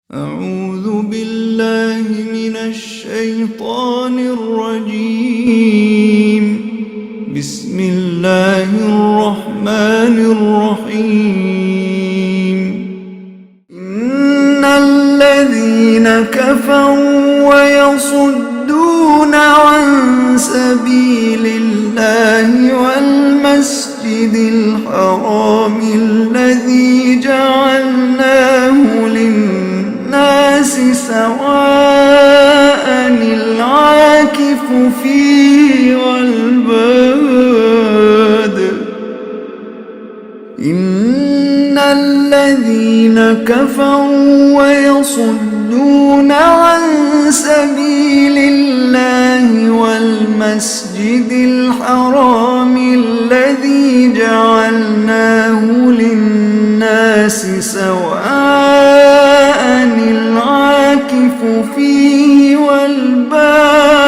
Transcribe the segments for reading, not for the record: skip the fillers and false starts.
أعوذ بالله من الشيطان الرجيم. بسم الله الرحمن الرحيم. إن الذين كفروا ويصدون عن سبيل الله والمسجد الحرام الذي جعلناه للناس سواء العاكف فيه والباد. إن الذين كفروا ويصدون عن سبيل الله والمسجد الحرام الذي جعلناه للناس سواء العاكف فيه والباد.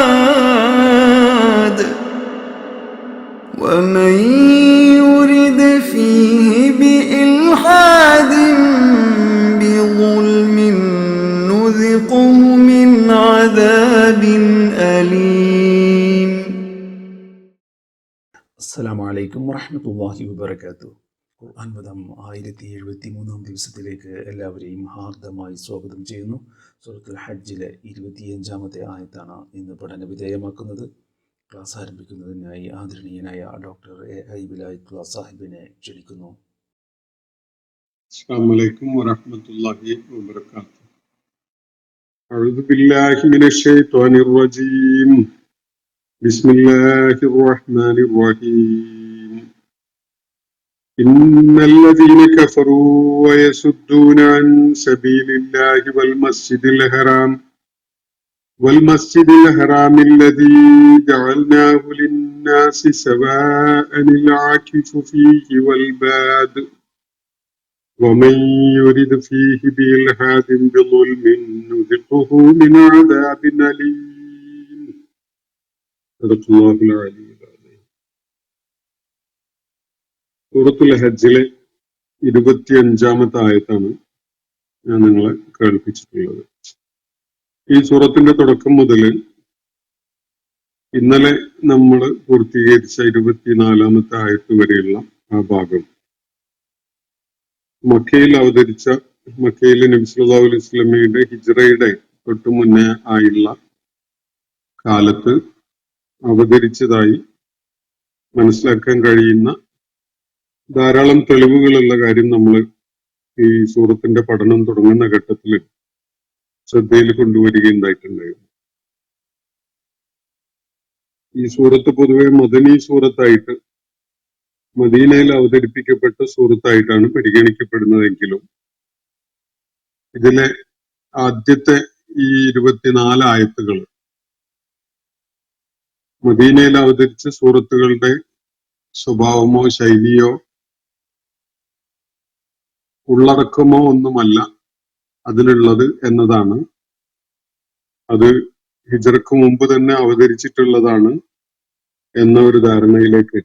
ومن يرد فيه بإلحاد بظلم نذقه من عذاب أليم. അസ്സലാമു അലൈക്കും വറഹ്മത്തുള്ളാഹി വബറകാതുഹു. ഖുർആൻ പദം 1073 ദിവസത്തിലേക്ക് എല്ലാവരെയും ഹാർദമായി സ്വാഗതം ചെയ്യുന്നു. സൂറത്തുൽ ഹജ്ജിലെ 25-ാമത്തെ ആയത്താണ് ഇന്ന് പഠന വിധേയമാക്കുന്നത്. ക്ലാസ് ആരംഭിക്കുന്നതിനായി ആദരണീയനായ ഡോക്ടർ എ.ഐ. വിലായത്തുള്ള സാഹിബിനെ ക്ഷണിക്കുന്നു. അസ്സലാമു അലൈക്കും വറഹ്മത്തുള്ളാഹി വബറകാതുഹു. അഊദു ബില്ലാഹി മിനശ് ശൈത്വാനിർ റജീം. ബിസ്മില്ലാഹിർ റഹ്മാനിർ റഹീം. ഇന്നല്ലദീന കഫറൂ വയസുദ്ദൂന അൻ സബീലില്ലാഹി വൽമസ്ജിദിൽ ഹറാമില്ലദീ ജഅൽനാഹു ലിന്നാസി സവാഅനിൽ ആകിഫു ഫീഹി വൽബാദ്. ومن يرد فيه بإلحاد بظلم نذقه من عذاب أليم. صدق الله العلي العظيم. സൂറത്തുൽ ഹജ്ജിലെ 25-ാമത്തെ ആയത്താണ് ഞാൻ നിങ്ങളെ കേൾപ്പിച്ചിട്ടുള്ളത്. ഈ സൂറത്തിന്റെ തുടക്കം മുതൽ ഇന്നലെ നമ്മൾ പൂർത്തീകരിച്ച 24-ാമത്തെ ആയത്ത് വരെയുള്ള ആ ഭാഗം മക്കയിൽ നബി സല്ലല്ലാഹു അലൈഹി വസല്ലമയുടെ ഹിജ്റയുടെ തൊട്ടു മുന്നേ ആയുള്ള കാലത്ത് അവതരിച്ചതായി മനസ്സിലാക്കാൻ കഴിയുന്ന ധാരാളം തെളിവുകളുള്ള കാര്യം നമ്മൾ ഈ സൂറത്തിന്റെ പഠനം തുടങ്ങുന്ന ഘട്ടത്തിൽ ശ്രദ്ധയിൽ കൊണ്ടുവരികയുണ്ടായിട്ടുണ്ടായിരുന്നു. ഈ സൂറത്ത് പൊതുവെ മദനി സൂറത്തായിട്ട് മദീനയിൽ അവതരിപ്പിക്കപ്പെട്ട സൂറത്തായിട്ടാണ് പരിഗണിക്കപ്പെടുന്നതെങ്കിലും ഇതിലെ ആദ്യത്തെ ഈ 24 ആയത്തുകൾ മദീനയിൽ അവതരിച്ച സൂറത്തുകളുടെ സ്വഭാവമോ ശൈലിയോ ഉള്ളടക്കമോ ഒന്നുമല്ല അതിലുള്ളത് എന്നതാണ്. അത് ഹിജ്റക്ക് മുമ്പ് തന്നെ അവതരിച്ചിട്ടുള്ളതാണ് എന്ന ഒരു ധാരണയിലേക്ക്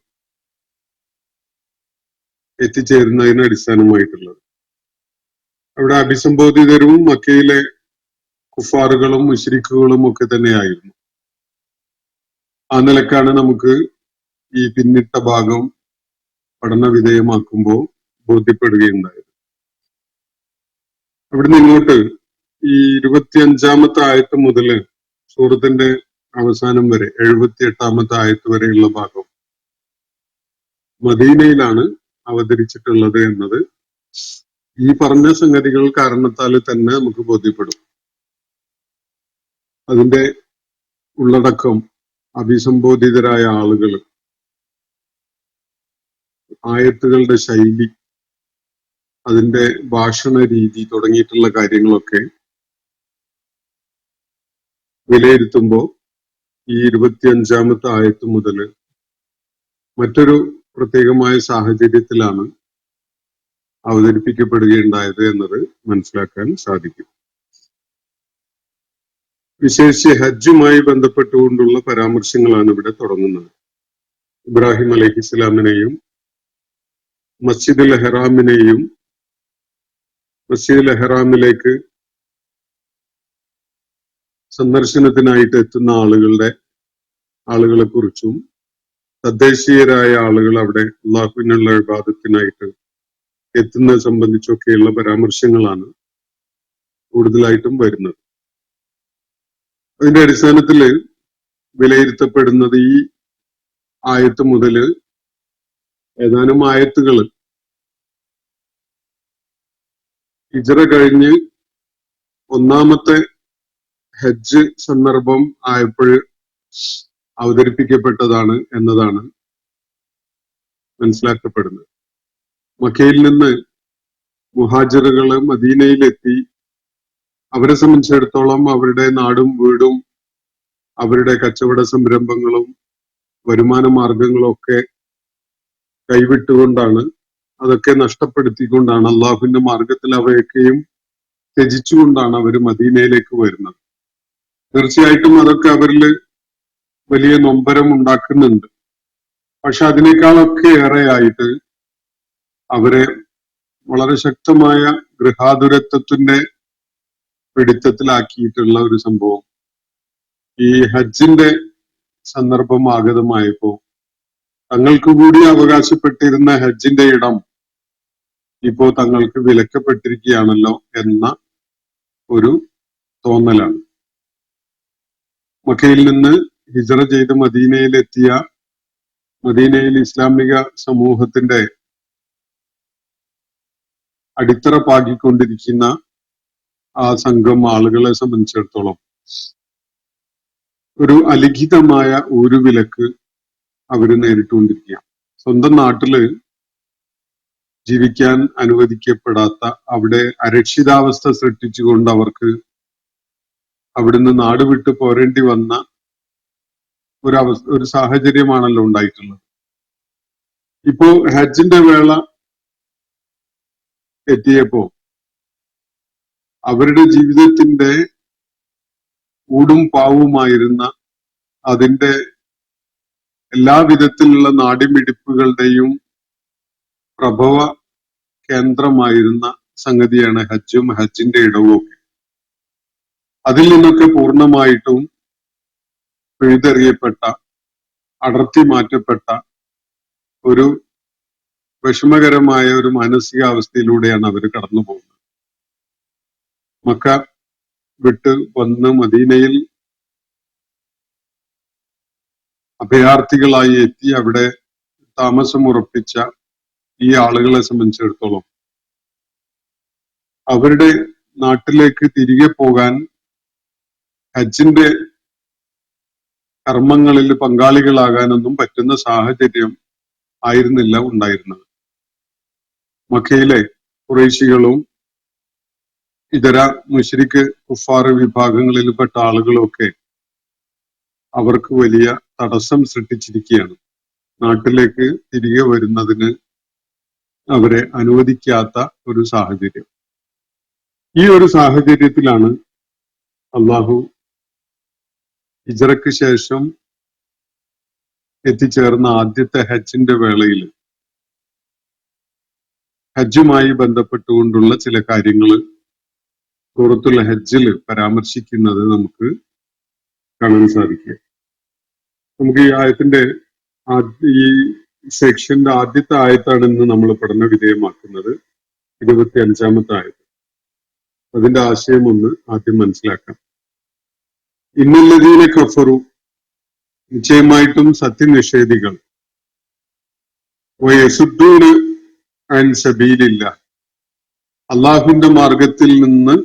എത്തിച്ചേരുന്നതിന് അടിസ്ഥാനമായിട്ടുള്ളത്. അവിടെ അഭിസംബോധിതരും മക്കയിലെ കുഫാറുകളും മുശ്രിക്കുകളും ഒക്കെ തന്നെയായിരുന്നു. ആ നിലക്കാണ് നമുക്ക് ഈ പിന്നിട്ട ഭാഗം പഠന വിധേയമാക്കുമ്പോൾ ബോധ്യപ്പെടുകയുണ്ടായത്. അവിടുന്ന് ഇങ്ങോട്ട് ഈ 25-ാമത്തെ ആയത്ത് മുതൽ സൂറത്തിന്റെ അവസാനം വരെ 78-ാമത്തെ ആയത്ത് വരെയുള്ള ഭാഗം മദീനയിലാണ് അവതരിച്ചിട്ടുള്ളത് എന്നത് ഈ പറഞ്ഞ സംഗതികൾ കാരണത്താൽ തന്നെ നമുക്ക് ബോധ്യപ്പെടും. അതിന്റെ ഉള്ളടക്കം, അഭിസംബോധിതരായ ആളുകൾ, ആയത്തുകളുടെ ശൈലി, അതിന്റെ ഭാഷണ രീതി തുടങ്ങിയിട്ടുള്ള കാര്യങ്ങളൊക്കെ വിലയിരുത്തുമ്പോൾ ഈ 25-ാമത്തെ ആയത്ത് മുതൽ മറ്റൊരു പ്രത്യേകമായ സാഹചര്യത്തിലാണ് അവതരിപ്പിക്കപ്പെടുകയുണ്ടായത് എന്നത് മനസ്സിലാക്കാൻ സാധിക്കും. വിശേഷിച്ച് ഹജ്ജുമായി ബന്ധപ്പെട്ടുകൊണ്ടുള്ള പരാമർശങ്ങളാണ് ഇവിടെ തുടങ്ങുന്നത്. ഇബ്രാഹിം അലൈഹിസ്സലാമിനെയും മസ്ജിദുൽ ഹറാമിലേക്ക് സന്ദർശനത്തിനായിട്ട് എത്തുന്ന ആളുകളെ കുറിച്ചും തദ്ദേശീയരായ ആളുകൾ അവിടെ അള്ളാഹുവിനുള്ള ഇബാദത്തിനായിട്ട് എത്തുന്നത് സംബന്ധിച്ചൊക്കെയുള്ള പരാമർശങ്ങളാണ് കൂടുതലായിട്ടും വരുന്നത്. അതിന്റെ അടിസ്ഥാനത്തിൽ വിലയിരുത്തപ്പെടുന്നത് ഈ ആയത്ത് മുതൽ ഏതാനും ആയത്തുകൾ ഹിജ്റ കഴിഞ്ഞ് ഒന്നാമത്തെ ഹജ്ജ് സന്ദർഭം ആയപ്പോൾ അവതരിപ്പിക്കപ്പെട്ടതാണ് എന്നതാണ് മനസ്സിലാക്കപ്പെടുന്നത്. മക്കയിൽ നിന്ന് മുഹാജിറുകള് മദീനയിലെത്തി അവരെ സംബന്ധിച്ചിടത്തോളം അവരുടെ നാടും വീടും അവരുടെ കച്ചവട സംരംഭങ്ങളും വരുമാന മാർഗങ്ങളും ഒക്കെ കൈവിട്ടുകൊണ്ടാണ്, അതൊക്കെ നഷ്ടപ്പെടുത്തിക്കൊണ്ടാണ്, അള്ളാഹുവിന്റെ മാർഗത്തിൽ അവയൊക്കെയും ത്യജിച്ചുകൊണ്ടാണ് അവർ മദീനയിലേക്ക് വരുന്നത്. തീർച്ചയായിട്ടും അതൊക്കെ അവരിൽ വലിയ നൊമ്പരം ഉണ്ടാക്കുന്നുണ്ട്. പക്ഷെ അതിനേക്കാളൊക്കെ ഏറെയായിട്ട് അവരെ വളരെ ശക്തമായ ഗൃഹാതുരത്വത്തിന്റെ പിടിത്തത്തിലാക്കിയിട്ടുള്ള ഒരു സംഭവം ഈ ഹജ്ജിന്റെ സന്ദർഭം ആഗതമായപ്പോ തങ്ങൾക്ക് കൂടി അവകാശപ്പെട്ടിരുന്ന ഹജ്ജിന്റെ ഇടം ഇപ്പോ തങ്ങൾക്ക് വിലക്കപ്പെട്ടിരിക്കുകയാണല്ലോ എന്ന ഒരു തോന്നലാണ്. മക്കയിൽ നിന്ന് ഹിജ്റ ചെയ്ത് മദീനയിലെത്തിയ, മദീനയിൽ ഇസ്ലാമിക സമൂഹത്തിന്റെ അടിത്തറ പാകിക്കൊണ്ടിരിക്കുന്ന ആ സംഘം ആളുകളെ സംബന്ധിച്ചിടത്തോളം ഒരു അലിഖിതമായ ഒരു വിലക്ക് അവര് നേരിട്ടുകൊണ്ടിരിക്കുകയാണ്. സ്വന്തം നാട്ടില് ജീവിക്കാൻ അനുവദിക്കപ്പെടാത്ത, അവിടെ അരക്ഷിതാവസ്ഥ സൃഷ്ടിച്ചുകൊണ്ട് അവർക്ക് അവിടുന്ന് നാട് വിട്ടു പോരേണ്ടി വന്ന ഒരു സാഹചര്യമാണല്ലോ ഉണ്ടായിട്ടുള്ളത്. ഇപ്പോ ഹജ്ജിന്റെ വേള എത്തിയപ്പോ അവരുടെ ജീവിതത്തിന്റെ ഊടും പാവുമായിരുന്ന, അതിന്റെ എല്ലാ വിധത്തിലുള്ള നാടിമിടിപ്പുകളുടെയും പ്രഭവ കേന്ദ്രമായിരുന്ന സംഗതിയാണ് ഹജ്ജും ഹജ്ജിന്റെ ഇടവും ഒക്കെ. അതിൽ നിന്നൊക്കെ പൂർണ്ണമായിട്ടും പിഴുതെറിയപ്പെട്ട, അടർത്തി മാറ്റപ്പെട്ട ഒരു വിഷമകരമായ ഒരു മാനസികാവസ്ഥയിലൂടെയാണ് അവർ കടന്നു പോകുന്നത്. മക്ക വിട്ട് വന്ന് മദീനയിൽ അഭയാർത്ഥികളായി എത്തി അവിടെ താമസമുറപ്പിച്ച ഈ ആളുകളെ സംബന്ധിച്ചിടത്തോളം അവരുടെ നാട്ടിലേക്ക് തിരികെ പോകാൻ, ഹജ്ജിന്റെ കർമ്മങ്ങളിൽ പങ്കാളികളാകാനൊന്നും പറ്റുന്ന സാഹചര്യം ആയിരുന്നില്ല ഉണ്ടായിരുന്നത്. മക്കയിലെ ഖുറൈശികളും ഇതര മുശ്രിക്ക് കുഫാർ വിഭാഗങ്ങളിൽപ്പെട്ട ആളുകളൊക്കെ അവർക്ക് വലിയ തടസ്സം സൃഷ്ടിച്ചിരിക്കുകയാണ്. നാട്ടിലേക്ക് തിരികെ വരുന്നതിന് അവരെ അനുവദിക്കാത്ത ഒരു സാഹചര്യം. ഈ ഒരു സാഹചര്യത്തിലാണ് അള്ളാഹു ഹിജ്റയ്ക്ക് ശേഷം എത്തിച്ചേർന്ന ആദ്യത്തെ ഹജ്ജിന്റെ വേളയിൽ ഹജ്ജുമായി ബന്ധപ്പെട്ടുകൊണ്ടുള്ള ചില കാര്യങ്ങൾ സൂറത്തുൽ ഹജ്ജിൽ പരാമർശിക്കുന്നത് നമുക്ക് കാണാൻ സാധിക്കുക. നമുക്ക് ഈ ആയത്തിന്റെ ഈ സെക്ഷന്റെ ആദ്യത്തെ ആയത്താണ് ഇന്ന് നമ്മൾ പഠന വിധേയമാക്കുന്നത്, 25-ാമത്തെ ആയത്ത്. അതിന്റെ ആശയം ഒന്ന് ആദ്യം മനസ്സിലാക്കാം. ഇന്നല്ലദീന കഫറു, നിശ്ചയമായിട്ടും സത്യനിഷേധികൾ, വയസുദ്ദൂന അൻ സബീലില്ലാഹ്, അള്ളാഹുവിന്റെ മാർഗത്തിൽ നിന്ന്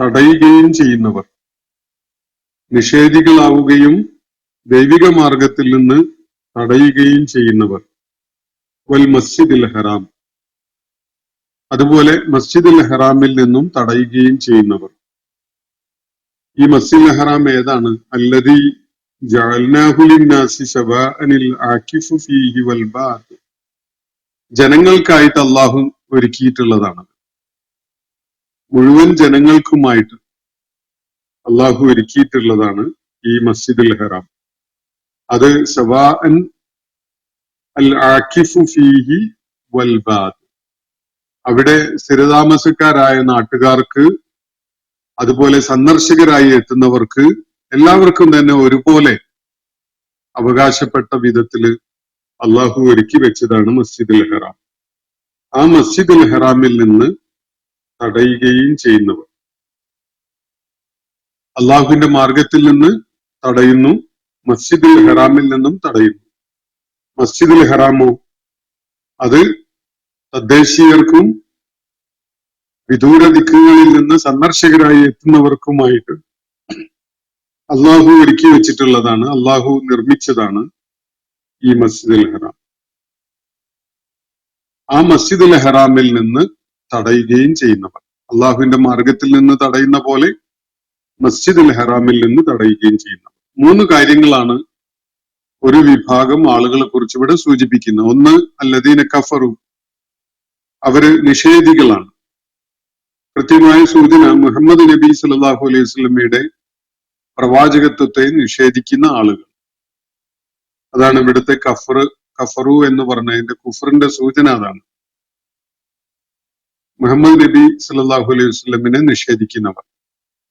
തടയുകയും ചെയ്യുന്നവർ, നിഷേധികളാവുകയും ദൈവിക മാർഗത്തിൽ നിന്ന് തടയുകയും ചെയ്യുന്നവർ, വൽ മസ്ജിദുൽ ഹറാം, അതുപോലെ മസ്ജിദുൽ ഹറാമിൽ നിന്നും തടയുകയും ചെയ്യുന്നവർ. ഈ മസ്ജിദുൽ ഹറാം ഏതാണ്? അല്ലദീ ജഅൽനാഹു ലിന്നാസി സവാഅനിൽ ആകിഫു ഫീഹി വൽ ബാദ്, ജനങ്ങൾക്കായിട്ട് അള്ളാഹു ഒരുക്കിയിട്ടുള്ളതാണ്. മുഴുവൻ ജനങ്ങൾക്കുമായിട്ട് അള്ളാഹു ഒരുക്കിയിട്ടുള്ളതാണ് ഈ മസ്ജിദുൽ ഹറാം. അത് സവാഅൻ അൽ ആകിഫു ഫീഹി വൽ ബാദ്, അവിടെ സ്ഥിരതാമസക്കാരായ നാട്ടുകാർക്ക് അതുപോലെ സന്ദർശകരായി എത്തുന്നവർക്ക് എല്ലാവർക്കും തന്നെ ഒരുപോലെ അവകാശപ്പെട്ട വിധത്തില് അള്ളാഹു ഒരുക്കി വെച്ചതാണ് മസ്ജിദുൽ ഹറാം. ആ മസ്ജിദുൽ ഹറാമിൽ നിന്ന് തടയുകയും ചെയ്യുന്നവർ, അള്ളാഹുവിന്റെ മാർഗത്തിൽ നിന്ന് തടയുന്നു, മസ്ജിദുൽ ഹറാമിൽ നിന്നും തടയുന്നു. മസ്ജിദുൽ ഹറാമോ അത് തദ്ദേശീയർക്കും വിദൂര ദിക്കുകളിൽ നിന്ന് സന്ദർശകരായി എത്തുന്നവർക്കുമായിട്ട് അള്ളാഹു ഒരുക്കി വെച്ചിട്ടുള്ളതാണ്, അള്ളാഹു നിർമ്മിച്ചതാണ് ഈ മസ്ജിദുൽ ഹറാം. ആ മസ്ജിദുൽ ഹറാമിൽ നിന്ന് തടയുകയും ചെയ്യുന്നവർ, അള്ളാഹുവിന്റെ മാർഗത്തിൽ നിന്ന് തടയുന്ന പോലെ മസ്ജിദുൽ ഹറാമിൽ നിന്ന് തടയുകയും ചെയ്യുന്നവർ. 3 കാര്യങ്ങളാണ് ഒരു വിഭാഗം ആളുകളെ കുറിച്ച് ഇവിടെ സൂചിപ്പിക്കുന്നത്. ഒന്ന്, അല്ലദീന കഫറു, അവര് നിഷേധികളാണ്. കൃത്യമായ സൂചന മുഹമ്മദ് നബി സല്ലല്ലാഹു അലൈഹി വസല്ലമയുടെ പ്രവാചകത്വത്തെ നിഷേധിക്കുന്ന ആളുകൾ. അതാണ് ഇവിടുത്തെ കഫറു എന്ന് പറഞ്ഞതിന്റെ കുഫറിന്റെ സൂചന അതാണ്. മുഹമ്മദ് നബി സല്ലല്ലാഹു അലൈഹി വസല്ലമിനെ നിഷേധിക്കുന്നവർ,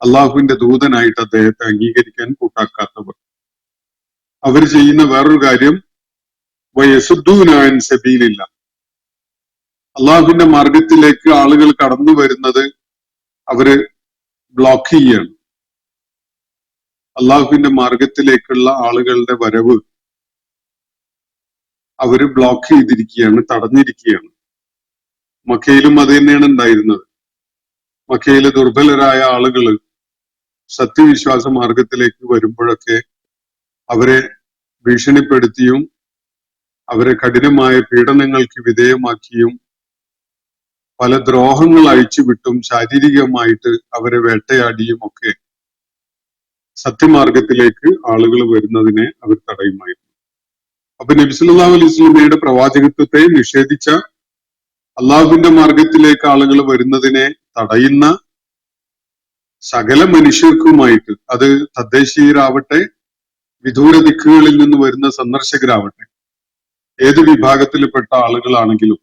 അള്ളാഹുവിന്റെ ദൂതനായിട്ട് അദ്ദേഹത്തെ അംഗീകരിക്കാൻ കൂട്ടാക്കാത്തവർ. അവർ ചെയ്യുന്ന വേറൊരു കാര്യം വയസുദ്ദൂന അൻ സബീലില്ല, അള്ളാഹുവിന്റെ മാർഗത്തിലേക്ക് ആളുകൾ കടന്നു വരുന്നത് അവര് ബ്ലോക്ക് ചെയ്യാണ്. അള്ളാഹുവിന്റെ മാർഗത്തിലേക്കുള്ള ആളുകളുടെ വരവ് അവര് ബ്ലോക്ക് ചെയ്തിരിക്കുകയാണ്, തടഞ്ഞിരിക്കുകയാണ്. മക്കയിലും അത് തന്നെയാണ് ഉണ്ടായിരുന്നത്. മക്കയിലെ ദുർബലരായ ആളുകള് സത്യവിശ്വാസ മാർഗത്തിലേക്ക് വരുമ്പോഴൊക്കെ അവരെ ഭീഷണിപ്പെടുത്തിയും അവരെ കഠിനമായ പീഡനങ്ങൾക്ക് വിധേയമാക്കിയും പല ദ്രോഹങ്ങൾ അയച്ചുവിട്ടും ശാരീരികമായിട്ട് അവരെ വേട്ടയാടിയും ഒക്കെ സത്യമാർഗത്തിലേക്ക് ആളുകൾ വരുന്നതിനെ അവർ തടയുമായിരുന്നു. അപ്പൊ നബി സല്ലല്ലാഹു അലൈഹി വസല്ലമയുടെ പ്രവാചകത്വത്തെ നിഷേധിച്ച, അള്ളാഹുവിന്റെ മാർഗത്തിലേക്ക് ആളുകൾ വരുന്നതിനെ തടയുന്ന സകല മനുഷ്യർക്കുമായിട്ട്, അത് തദ്ദേശീയരാവട്ടെ വിദൂര ദിക്കുകളിൽ നിന്ന് വരുന്ന സന്ദർശകരാവട്ടെ, ഏത് വിഭാഗത്തിൽപ്പെട്ട ആളുകളാണെങ്കിലും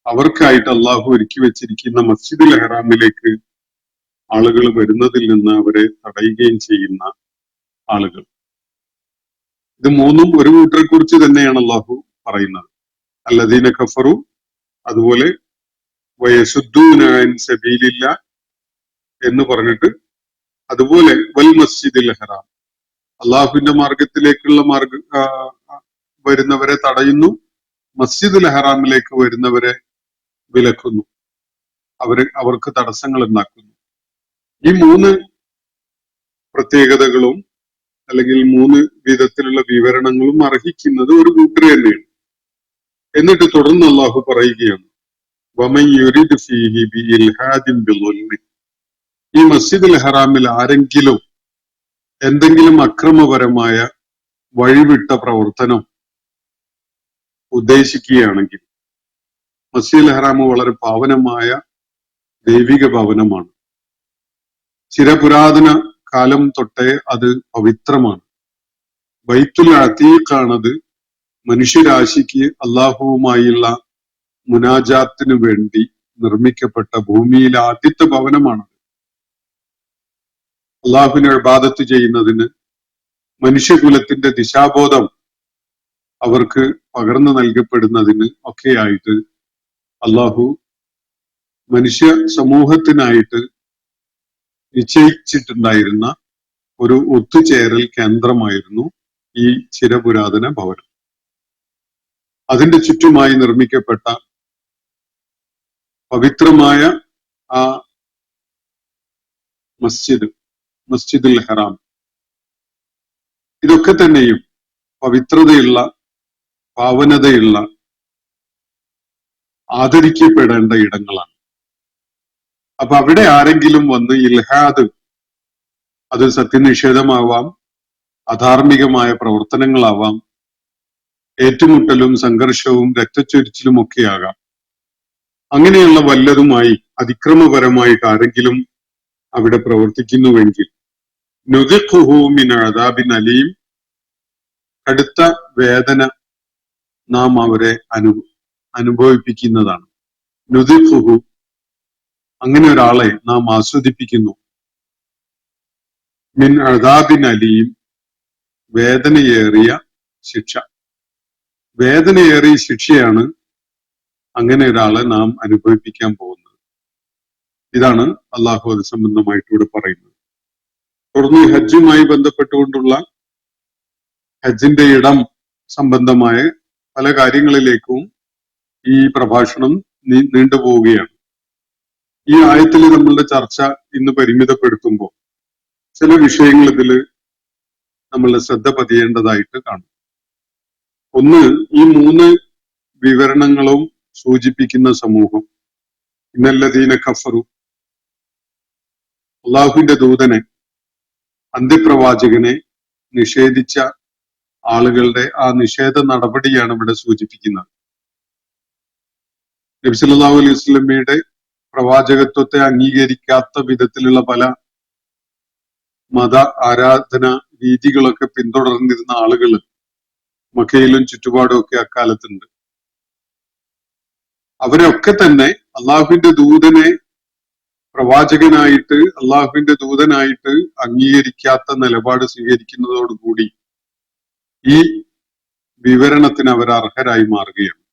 അവർക്കായിട്ട് അള്ളാഹു ഒരുക്കി വെച്ചിരിക്കുന്ന മസ്ജിദുൽ ഹറാമിലേക്ക് ആളുകൾ വരുന്നതിൽ നിന്ന് അവരെ തടയുകയും ചെയ്യുന്ന ആളുകൾ. ഇത് 3ഉം ഒരു കൂട്ടരെ കുറിച്ച് തന്നെയാണ് അള്ളാഹു പറയുന്നത്. അല്ലദീന കഫറു, അതുപോലെ വയസുദ്ദൂന അൻ സബീലില്ല എന്ന് പറഞ്ഞിട്ട്, അതുപോലെ വൽ മസ്ജിദുൽ ഹറാം, അള്ളാഹുവിന്റെ മാർഗത്തിലേക്കുള്ള വരുന്നവരെ തടയുന്നു, മസ്ജിദുൽ ഹറാമിലേക്ക് വരുന്നവരെ വിലക്കുന്നു, അവർക്ക് തടസ്സങ്ങൾ ഉണ്ടാക്കുന്നു. ഈ 3 പ്രത്യേകതകളും അല്ലെങ്കിൽ 3 വിധത്തിലുള്ള വിവരണങ്ങളും അർഹിക്കുന്നത് ഒരു കൂട്ടർ തന്നെയാണ്. എന്നിട്ട് തുടർന്ന് അള്ളാഹു പറയുകയാണ്, വമൻ യുരിദ് ഫീഹി ബിഇൽഹാദിൻ ബിളുൽമി, ഈ മസ്ജിദുൽ ഹറാമിൽ ആരെങ്കിലും എന്തെങ്കിലും അക്രമപരമായ വഴിവിട്ട പ്രവർത്തനം ഉദ്ദേശിക്കുകയാണെങ്കിൽ, മസ്ജിദുൽ ഹറാം വളരെ പാവനമായ ദൈവിക ഭവനമാണ്. ചിരപുരാതന കാലം തൊട്ടേ അത് പവിത്രമാണ്. ബൈത്തുൽ അതീഖാണത്. മനുഷ്യരാശിക്ക് അള്ളാഹുവുമായുള്ള മുനാജാത്തിന് വേണ്ടി നിർമ്മിക്കപ്പെട്ട ഭൂമിയിലെ ആദ്യത്തെ ഭവനമാണ്. അള്ളാഹുവിനെ ഇബാദത്ത് ചെയ്യുന്നതിന്, മനുഷ്യകുലത്തിന്റെ ദിശാബോധം അവർക്ക് പകർന്നു നൽകപ്പെടുന്നതിന് ഒക്കെയായിട്ട് അള്ളാഹു മനുഷ്യ സമൂഹത്തിനായിട്ട് നിശ്ചയിച്ചിട്ടുണ്ടായിരുന്ന ഒരു ഒത്തുചേരൽ കേന്ദ്രമായിരുന്നു ഈ ചിരപുരാതന ഭവനം. അതിന്റെ ചുറ്റുമായി നിർമ്മിക്കപ്പെട്ട പവിത്രമായ ആ മസ്ജിദുൽ ഹറാം, ഇതൊക്കെ തന്നെയും പവിത്രതയുള്ള, പാവനതയുള്ള, ആദരിക്കപ്പെടേണ്ട ഇടങ്ങളാണ്. അപ്പൊ അവിടെ ആരെങ്കിലും വന്ന് ഇൽഹാദ്, അത് സത്യനിഷേധമാവാം, അധാർമികമായ പ്രവർത്തനങ്ങളാവാം, ഏറ്റുമുട്ടലും സംഘർഷവും രക്തച്ചൊരിച്ചിലും ഒക്കെയാകാം, അങ്ങനെയുള്ള വല്ലതുമായി അതിക്രമപരമായിട്ട് ആരെങ്കിലും അവിടെ പ്രവർത്തിക്കുന്നുവെങ്കിൽ നുദിഖുഹു മിൻ അദാബിൻ അലീം, കടുത്ത വേദന നാം അവരെ അനുഭവിപ്പിക്കുന്നതാണ്. നുദിഖുഹു, അങ്ങനെ ഒരാളെ നാം ആസ്വദിപ്പിക്കുന്നു. മിൻ അദാബിൻ അലീം, വേദനയേറിയ ശിക്ഷ. വേദനയേറിയ ശിക്ഷയാണ് അങ്ങനെ ഒരാളെ നാം അനുഭവിപ്പിക്കാൻ പോകുന്നത്. ഇതാണ് അള്ളാഹു അത് സംബന്ധമായിട്ട് ഇവിടെ പറയുന്നത്. തുടർന്ന് ഹജ്ജുമായി ബന്ധപ്പെട്ടുകൊണ്ടുള്ള ഹജ്ജിന്റെ ഇടം സംബന്ധമായ പല കാര്യങ്ങളിലേക്കും ഈ പ്രഭാഷണം നീണ്ടുപോവുകയാണ്. ഈ ആയത്തിൽ നമ്മളുടെ ചർച്ച ഇന്ന് പരിമിതപ്പെടുത്തുമ്പോൾ ചില വിഷയങ്ങൾ ഇതിൽ നമ്മൾ ശ്രദ്ധ പതിയേണ്ടതായിട്ട് കാണും. ഒന്ന്, ഈ മൂന്ന് വിവരണങ്ങളും സൂചിപ്പിക്കുന്ന സമൂഹം, ഇന്നല്ലദീന കഫറു, അള്ളാഹുവിന്റെ ദൂതനെ, അന്ത്യപ്രവാചകനെ നിഷേധിച്ച ആളുകളുടെ ആ നിഷേധ നടപടിയാണ് ഇവിടെ സൂചിപ്പിക്കുന്നത്. നബി സല്ലല്ലാഹു അലൈഹി വസല്ലമയുടെ പ്രവാചകത്വത്തെ അംഗീകരിക്കാത്ത വിധത്തിലുള്ള പല മത ആരാധന രീതികളൊക്കെ പിന്തുടർന്നിരുന്ന ആളുകൾ മക്കയിലും ചുറ്റുപാടും ഒക്കെ അക്കാലത്തുണ്ട്. അവരൊക്കെ തന്നെ അള്ളാഹുവിന്റെ ദൂതനെ പ്രവാചകനായിട്ട്, അള്ളാഹുവിന്റെ ദൂതനായിട്ട് അംഗീകരിക്കാത്ത നിലപാട് സ്വീകരിക്കുന്നതോടുകൂടി ഈ വിവരണത്തിന് അവർ അർഹരായി മാറുകയാണ്.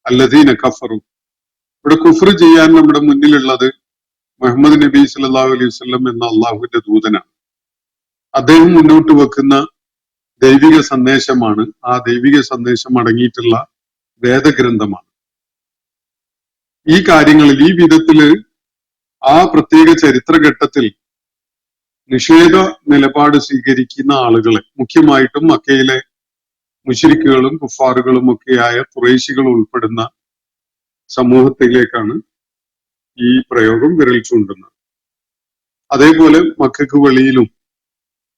അല്ലദീന കഫറു, ഇവിടെ കുഫ്ർ ചെയ്യാൻ നമ്മുടെ മുന്നിലുള്ളത് മുഹമ്മദ് നബി സല്ലല്ലാഹു അലൈഹി വസല്ലം എന്ന അള്ളാഹുവിന്റെ ദൂതനാണ്. അദ്ദേഹം മുന്നോട്ട് വെക്കുന്ന ദൈവിക സന്ദേശമാണ്, ആ ദൈവിക സന്ദേശം അടങ്ങിയിട്ടുള്ള വേദഗ്രന്ഥമാണ്. ഈ കാര്യങ്ങളിൽ, ഈ വിധത്തില് ആ പ്രത്യേക ചരിത്രഘട്ടത്തിൽ നിഷേധ നിലപാട് സ്വീകരിക്കുന്ന ആളുകളെ, മുഖ്യമായിട്ടും മക്കയിലെ മുശ്രിക്കുകളും കുഫാറുകളും ഒക്കെയായ ഖുറൈശികൾ ഉൾപ്പെടുന്ന സമൂഹത്തിലേക്കാണ് ഈ പ്രയോഗം വിരൽ ചൂണ്ടുന്നത്. അതേപോലെ മക്കൾക്ക് വെളിയിലും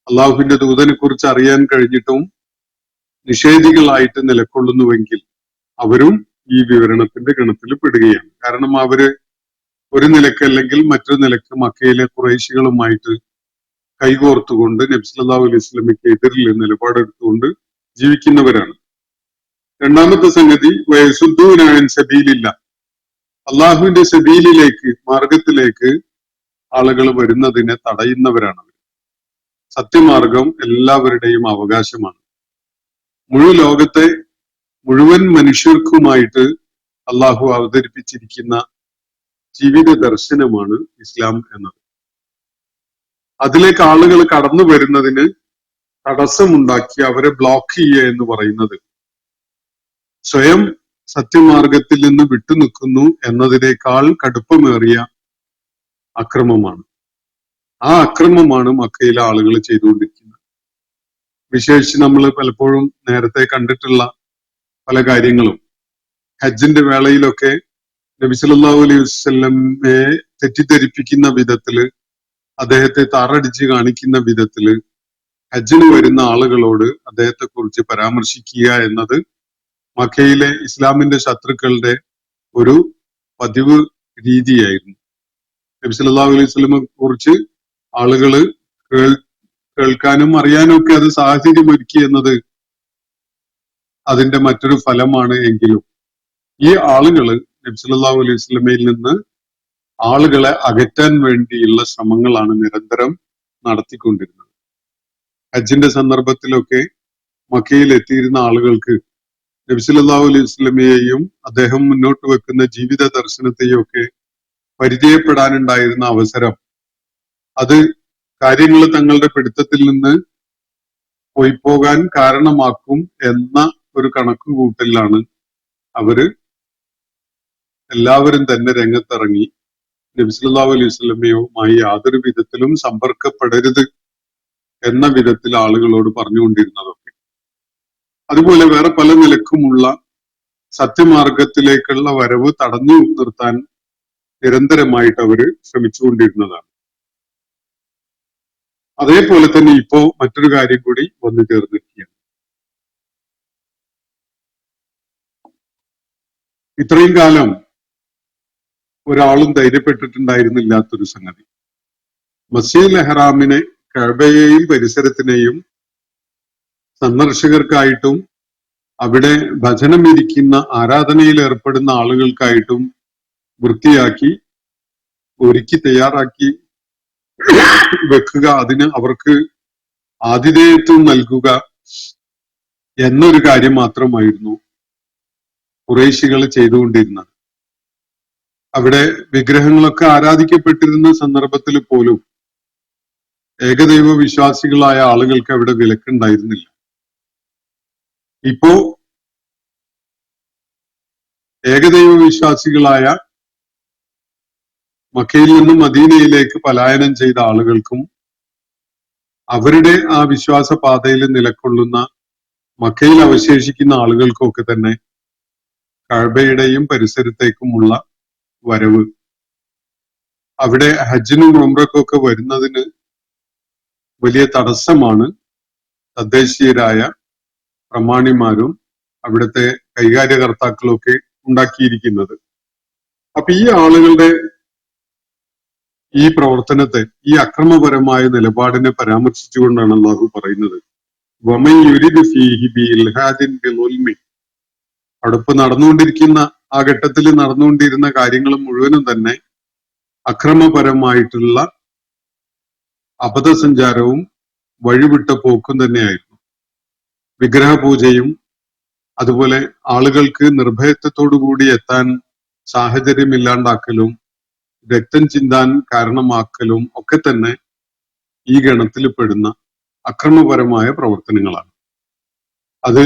അള്ളാഹുവിന്റെ ദൂതനെ കുറിച്ച് അറിയാൻ കഴിഞ്ഞിട്ടും നിഷേധികളായിട്ട് നിലകൊള്ളുന്നുവെങ്കിൽ അവരും ഈ വിവരണത്തിന്റെ ഗണത്തിൽ പെടുകയാണ്. കാരണം അവര് ഒരു നിലക്ക് അല്ലെങ്കിൽ മറ്റൊരു നിലക്ക് മക്കയിലെ ഖുറൈശികളുമായിട്ട് കൈകോർത്തുകൊണ്ട് നബി സല്ലല്ലാഹു അലൈഹി വസല്ലമയ്ക്ക് എതിരിൽ നിലപാടെടുത്തുകൊണ്ട് ജീവിക്കുന്നവരാണ്. രണ്ടാമത്തെ സംഗതി, വയസുദ്ദൂന അൻ സബീലില്ലാ, അള്ളാഹുവിന്റെ സബീലിലേക്ക്, മാർഗത്തിലേക്ക് ആളുകൾ വരുന്നതിനെ തടയുന്നവരാണ് അവർ. സത്യമാർഗം എല്ലാവരുടെയും അവകാശമാണ്. ലോകത്തെ മുഴുവൻ മനുഷ്യർക്കുമായിട്ട് അള്ളാഹു അവതരിപ്പിച്ചിരിക്കുന്ന ജീവിത ദർശനമാണ് ഇസ്ലാം എന്നത്. അതിലേക്ക് ആളുകൾ കടന്നു വരുന്നതിന് തടസ്സമുണ്ടാക്കി അവരെ ബ്ലോക്ക് ചെയ്യുക എന്ന് പറയുന്നത് സ്വയം സത്യമാർഗത്തിൽ നിന്ന് വിട്ടുനിൽക്കുന്നു എന്നതിനേക്കാൾ കടുപ്പമേറിയ അക്രമമാണ്. ആ അക്രമമാണ് മക്കയിലെ ആളുകൾ ചെയ്തുകൊണ്ടിരിക്കുന്നത്. വിശേഷിച്ച് നമ്മൾ പലപ്പോഴും നേരത്തെ കണ്ടിട്ടുള്ള പല കാര്യങ്ങളും, ഹജ്ജിന്റെ വേളയിലൊക്കെ നബി സല്ലല്ലാഹു അലൈഹി വസല്ലമയെ തെറ്റിദ്ധരിപ്പിക്കുന്ന വിധത്തില്, അദ്ദേഹത്തെ താറടിച്ച് കാണിക്കുന്ന വിധത്തില് ഹജ്ജിന് വരുന്ന ആളുകളോട് അദ്ദേഹത്തെ കുറിച്ച് പരാമർശിക്കുക എന്നത് മക്കയിലെ ഇസ്ലാമിന്റെ ശത്രുക്കളുടെ ഒരു പതിവ് രീതിയായിരുന്നു. നബി സല്ലല്ലാഹു അലൈഹി വസല്ലമയെ കുറിച്ച് ആളുകള് കേൾക്കാനും അറിയാനും ഒക്കെ അത് സാഹചര്യം ഒരുക്കി എന്നത് അതിന്റെ മറ്റൊരു ഫലമാണ്. എങ്കിലും ഈ ആളുകള് നബി സല്ലല്ലാഹു അലൈഹി വസല്ലമയിൽ നിന്ന് ആളുകളെ അകറ്റാൻ വേണ്ടിയുള്ള ശ്രമങ്ങളാണ് നിരന്തരം നടത്തിക്കൊണ്ടിരുന്നത്. ഹജ്ജിന്റെ സന്ദർഭത്തിലൊക്കെ മക്കയിൽ എത്തിയിരുന്ന ആളുകൾക്ക് നബി സല്ലല്ലാഹു അലൈഹി വസല്ലമയെയും അദ്ദേഹം മുന്നോട്ട് വെക്കുന്ന ജീവിത ദർശനത്തെയും ഒക്കെ പരിചയപ്പെടാനുണ്ടായിരുന്ന അവസരം അത് കാര്യങ്ങൾ തങ്ങളുടെ പിടുത്തത്തിൽ നിന്ന് പോകാൻ കാരണമാക്കും എന്ന ഒരു കണക്കുകൂട്ടലിലാണ് അവര് എല്ലാവരും തന്നെ രംഗത്തിറങ്ങി നബി സല്ലല്ലാഹു അലൈഹി വസല്ലമയുമായി യാതൊരു വിധത്തിലും സമ്പർക്കപ്പെടരുത് എന്ന വിധത്തിൽ ആളുകളോട് പറഞ്ഞുകൊണ്ടിരുന്നതൊക്കെ. അതുപോലെ വേറെ പല നിലക്കുമുള്ള സത്യമാർഗത്തിലേക്കുള്ള വരവ് തടഞ്ഞു നിർത്താൻ നിരന്തരമായിട്ട് അവര് ശ്രമിച്ചുകൊണ്ടിരുന്നതാണ്. അതേപോലെ തന്നെ ഇപ്പോ മറ്റൊരു കാര്യം കൂടി വന്നു ചേർന്നിരിക്കുകയാണ്. ഇത്രയും കാലം ഒരാളും ധൈര്യപ്പെട്ടിട്ടുണ്ടായിരുന്നില്ലാത്തൊരു സംഗതി, മസ്ജിദുൽ ഇഹ്റാമിനെ, കഅബയെയും പരിസരത്തിനെയും സന്ദർശകർക്കായിട്ടും അവിടെ ഭജനം ഇരിക്കുന്ന ആരാധനയിൽ ഏർപ്പെടുന്ന ആളുകൾക്കായിട്ടും വൃത്തിയാക്കി ഒരുക്കി തയ്യാറാക്കി വെക്കുക, അതിന് അവർക്ക് ആതിഥേയത്വം നൽകുക എന്നൊരു കാര്യം മാത്രമായിരുന്നു ഖുറൈശികൾ ചെയ്തുകൊണ്ടിരുന്നത്. അവിടെ വിഗ്രഹങ്ങളൊക്കെ ആരാധിക്കപ്പെട്ടിരുന്ന സന്ദർഭത്തിൽ പോലും ഏകദൈവ വിശ്വാസികളായ ആളുകൾക്ക് അവിടെ വിലക്കുണ്ടായിരുന്നില്ല. ഇപ്പോ ഏകദൈവ വിശ്വാസികളായ മക്കയിൽ നിന്നും മദീനയിലേക്ക് പലായനം ചെയ്ത ആളുകൾക്കും അവരുടെ ആ വിശ്വാസ പാതയിൽ നിലകൊള്ളുന്ന മക്കയിൽ അവശേഷിക്കുന്ന ആളുകൾക്കൊക്കെ തന്നെ കഅബയുടെയും പരിസരത്തേക്കുമുള്ള വരവ്, അവിടെ ഹജ്ജിനും ഉംറയ്ക്കൊക്കെ വരുന്നതിന് വലിയ തടസ്സമാണ് തദ്ദേശീയരായ പ്രമാണിമാരും അവിടുത്തെ കൈകാര്യകർത്താക്കളും ഒക്കെ ഉണ്ടാക്കിയിരിക്കുന്നത്. അപ്പൊ ഈ ആളുകളുടെ ഈ പ്രവർത്തനത്തെ, ഈ അക്രമപരമായ നിലപാടിനെ പരാമർശിച്ചുകൊണ്ടാണ് അള്ളാഹു പറയുന്നത്, വമൻ യുരിദ് ഫീഹി ബിഇൽഹാദിൻ ബിളുൽമി. അവിടെ ഇപ്പൊ നടന്നുകൊണ്ടിരിക്കുന്ന ആ ഘട്ടത്തിൽ നടന്നുകൊണ്ടിരുന്ന കാര്യങ്ങൾ മുഴുവനും തന്നെ അക്രമപരമായിട്ടുള്ള അബദ്ധസഞ്ചാരവും വഴിവിട്ട പോക്കും തന്നെയായിരുന്നു. വിഗ്രഹപൂജയും അതുപോലെ ആളുകൾക്ക് നിർഭയത്വത്തോടുകൂടി എത്താൻ സാഹചര്യമില്ലാണ്ടാക്കലും രക്തം ചിന്താൻ കാരണമാക്കലും ഒക്കെ തന്നെ ഈ ഗണത്തിൽ പെടുന്ന അക്രമപരമായ പ്രവർത്തനങ്ങളാണ്. അത്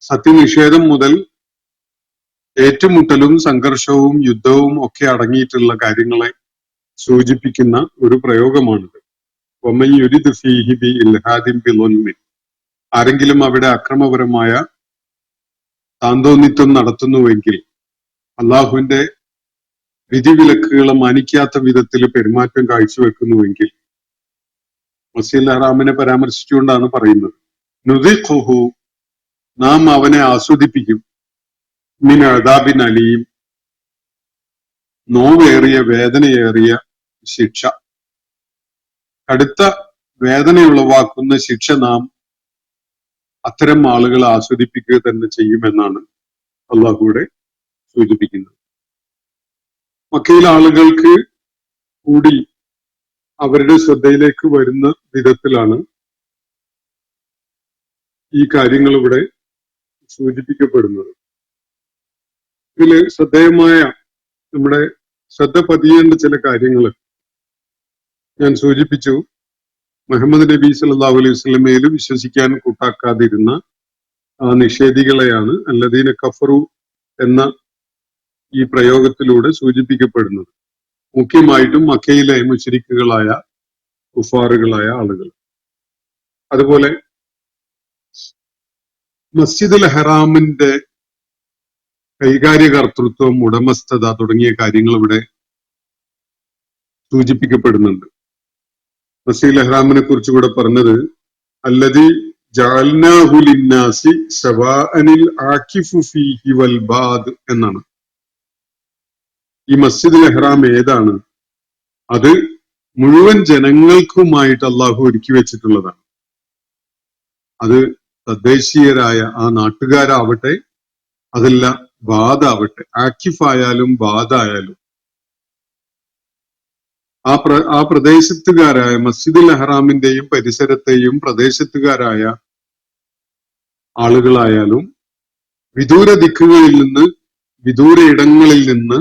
സത്യനിഷേധം മുതൽ ഏറ്റുമുട്ടലും സംഘർഷവും യുദ്ധവും ഒക്കെ അടങ്ങിയിട്ടുള്ള കാര്യങ്ങളെ സൂചിപ്പിക്കുന്ന ഒരു പ്രയോഗമാണിത്. വമൻ യുരിദ് ഫീഹി ബിഇൽഹാദിൻ ബിളുൽമി. ആരെങ്കിലും അവിടെ അക്രമപരമായ താന്തോന്നിത്വം നടത്തുന്നുവെങ്കിൽ, അള്ളാഹുവിന്റെ വിധിവിലക്കുകളെ മാനിക്കാത്ത വിധത്തിൽ പെരുമാറ്റം കാഴ്ചവെക്കുന്നുവെങ്കിൽ, മസ്ജിദുൽ ഹറാമിനെ പരാമർശിച്ചുകൊണ്ടാണ് പറയുന്നത്, നുദിഖുഹു, നാം അവനെ ആസ്വദിപ്പിക്കും, മിൻ അദാബിൻ അലീം, നോവേറിയ വേദനയേറിയ ശിക്ഷ, കടുത്ത വേദനയുളവാക്കുന്ന ശിക്ഷ നാം അത്തരം ആളുകളെ ആസ്വദിപ്പിക്കുക തന്നെ ചെയ്യുമെന്നാണ് അള്ളാഹുവിടെ സൂചിപ്പിക്കുന്നത്. മക്കയിലെ ആളുകൾക്ക് കൂടി അവരുടെ ശ്രദ്ധയിലേക്ക് വരുന്ന വിധത്തിലാണ് ഈ കാര്യങ്ങൾ ഇവിടെ സൂചിപ്പിക്കപ്പെടുന്നത്. ഇതില് ശ്രദ്ധേയമായ, നമ്മുടെ ശ്രദ്ധ പതിയേണ്ട ചില കാര്യങ്ങൾ ഞാൻ സൂചിപ്പിച്ചു. മുഹമ്മദ് നബി സല്ലല്ലാഹു അലൈഹി വസല്ലമയിൽ വിശ്വസിക്കാൻ കൂട്ടാക്കാതിരുന്ന നിഷേധികളെയാണ് അല്ലദീന കഫറു എന്ന ഈ പ്രയോഗത്തിലൂടെ സൂചിപ്പിക്കപ്പെടുന്നത്. മുഖ്യമായിട്ടും മക്കയിലെ മുശ്രിക്കുകളായ കുഫാറുകളായ ആളുകൾ. അതുപോലെ മസ്ജിദുൽ ഹറാമിന്റെ കൈകാര്യകർത്തൃത്വം, ഉടമസ്ഥത തുടങ്ങിയ കാര്യങ്ങൾ ഇവിടെ സൂചിപ്പിക്കപ്പെടുന്നുണ്ട്. മസ്ജിദുൽ ഹറാമിനെ കുറിച്ച് ഇവിടെ പറഞ്ഞത് അല്ലദീ ജഅൽനാഹു ലിന്നാസി സവാഅനിൽ ആകിഫു ഫീഹി വൽ ബാദ് എന്നാണ്. ഈ മസ്ജിദുൽ ഹറാം ഏതാണ്? അത് മുഴുവൻ ജനങ്ങൾക്കുമായിട്ട് അള്ളാഹു ഒരുക്കി വെച്ചിട്ടുള്ളതാണ്. അത് തദ്ദേശീയരായ ആ നാട്ടുകാരാവട്ടെ, അതല്ല ബാദാവട്ടെ, ആക്കിഫായാലും ബാദായാലും ആ പ്രദേശത്തുകാരായ മസ്ജിദുൽ ഹറാമിന്റെയും പരിസരത്തെയും പ്രദേശത്തുകാരായ ആളുകളായാലും വിദൂര ദിക്കുകളിൽ നിന്ന്, വിദൂര ഇടങ്ങളിൽ നിന്ന്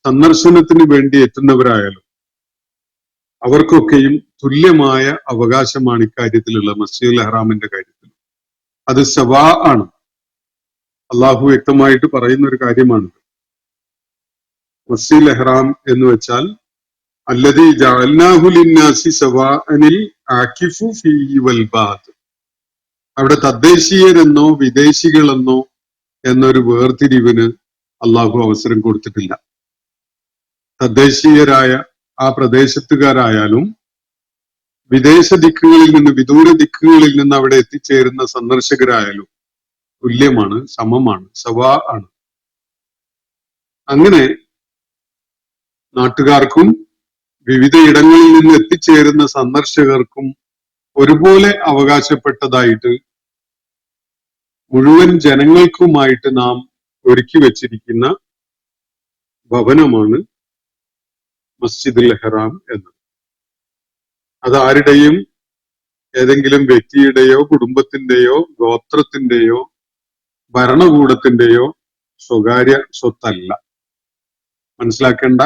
സന്ദർശനത്തിന് വേണ്ടി എത്തുന്നവരായാലും അവർക്കൊക്കെയും തുല്യമായ അവകാശമാണ് ഇക്കാര്യത്തിലുള്ള മസ്ജിദുൽ ഹറാമിന്റെ കാര്യത്തിൽ. അത് സവാ ആണ്. അള്ളാഹു വ്യക്തമായിട്ട് പറയുന്ന ഒരു കാര്യമാണ്. മസ്ജിദുൽ ഹറാം എന്ന് വെച്ചാൽ അല്ലദീ ജഅൽനാഹു ലിന്നാസി സവാഅനിൽ ആകിഫു ഫീഹി വൽ ബാദ്. അവിടെ തദ്ദേശീയരെന്നോ വിദേശികളെന്നോ എന്നൊരു വേർതിരിവിന് അള്ളാഹു അവസരം കൊടുത്തിട്ടില്ല. തദ്ദേശീയരായ ആ പ്രദേശത്തുകാരായാലും വിദേശ ദിക്കുകളിൽ നിന്ന്, വിദൂര ദിക്കുകളിൽ നിന്ന് അവിടെ എത്തിച്ചേരുന്ന സന്ദർശകരായാലും തുല്യമാണ്, സമമാണ്, സവാ ആണ്. അങ്ങനെ നാട്ടുകാർക്കും വിവിധ ഇടങ്ങളിൽ നിന്ന് എത്തിച്ചേരുന്ന സന്ദർശകർക്കും ഒരുപോലെ അവകാശപ്പെട്ടതായിട്ട് മുഴുവൻ ജനങ്ങൾക്കുമായിട്ട് നാം ഒരുക്കി വെച്ചിരിക്കുന്ന ഭവനമാണ് മസ്ജിദുൽ ഹറാം എന്ന്. അത് ആരുടെയും ഏതെങ്കിലും വ്യക്തിയുടെയോ കുടുംബത്തിന്റെയോ ഗോത്രത്തിന്റെയോ ഭരണകൂടത്തിന്റെയോ സ്വകാര്യ സ്വത്തല്ല. മനസ്സിലാക്കേണ്ട